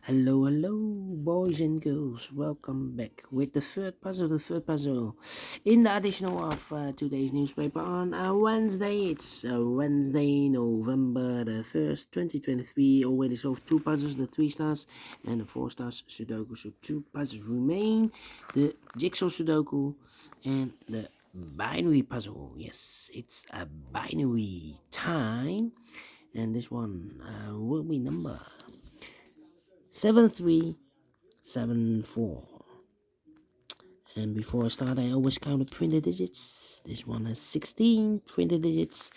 Hello, hello, boys and girls. Welcome back with the third puzzle. In the additional of today's newspaper on Wednesday, it's Wednesday, November the 1st, 2023. Already solved two puzzles, the 3 stars and the 4 stars Sudoku. So 2 puzzles remain, the Jigsaw Sudoku and the binary puzzle. Yes, it's a binary time, and this one will be number 7374. And before I start, I always count the printed digits. This one has 16 printed digits,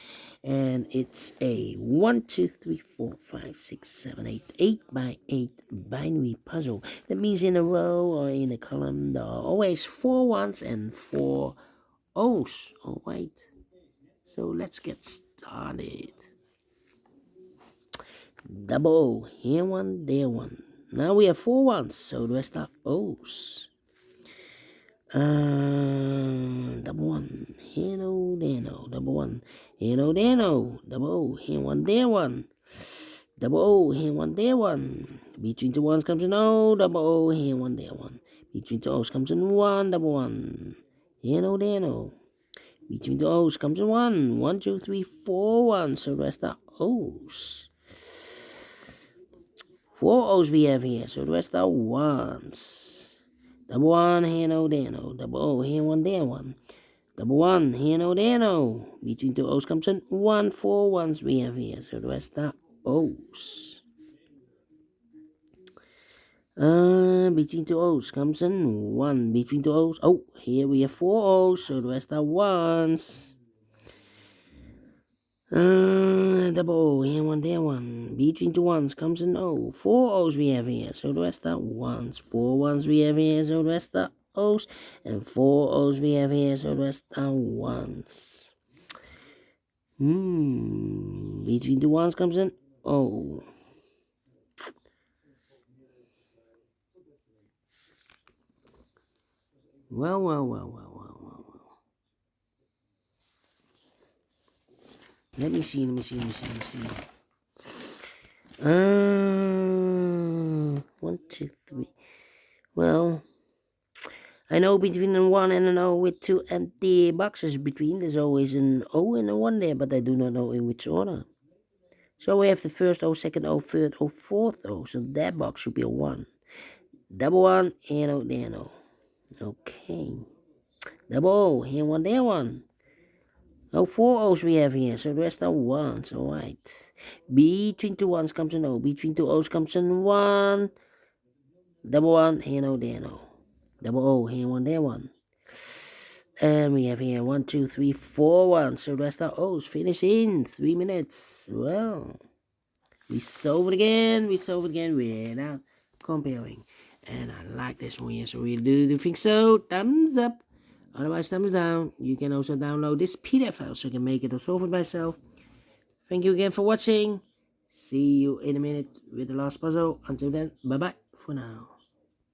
and it's a 1, 2, 3, 4, 5, 6, 7, 8, 8 by 8 binary puzzle. That means in a row or in a column there are always 4 ones and 4 O's. All right, so let's get started. Double O, here one, there one. Now we have 4 ones, so the rest are O's. Double one, here no, there no. Double one, here no, there no. Double O, here one, there one. Double O, here one, there one. Between two ones comes an O. Double O, here one, there one. Between two O's comes an 1. Double one, here no, there no. Between the O's comes a 1. 1, 2, 3, 4 ones, so the rest are O's. 4 O's we have here, so the rest are 1s. Double one, here no, there no. Double O, here one, there one. Double one, here no, there no. Between two O's comes an 1. 4 ones we have here, so the rest are O's. Between two O's comes an 1. Between two O's, oh, here we have 4 O's, so the rest are 1s. Double O, here one, there one. Between two ones comes an O. 4 O's we have here, so the rest are 1s. 4 ones we have here, so the rest are O's. And 4 O's we have here, so the rest are 1s. Between two ones comes an O. Well. Let me see. 1, 2, 3. Well, I know between a 1 and an O with 2 empty boxes between, there's always an O and a 1 there, but I do not know in which order. So we have the first O, second O, third O, fourth O, so that box should be a 1. Double one, here no, there no. Okay. Double O, here one, there one. Oh, 4 O's we have here, so the rest are 1s, alright. Between two 1s comes an O, between two O's comes an 1. Double one, here no, there no. Double O, here one, there one. And we have here 1, 2, 3, 4 1s, so the rest are O's. Finish in 3 minutes. Well, we solve it again without comparing. And I like this one here, so we do think so. Thumbs up. Otherwise, thumbs down. You can also download this PDF file so you can make it or solve it by yourself. Thank you again for watching. See you in a minute with the last puzzle. Until then, bye-bye for now.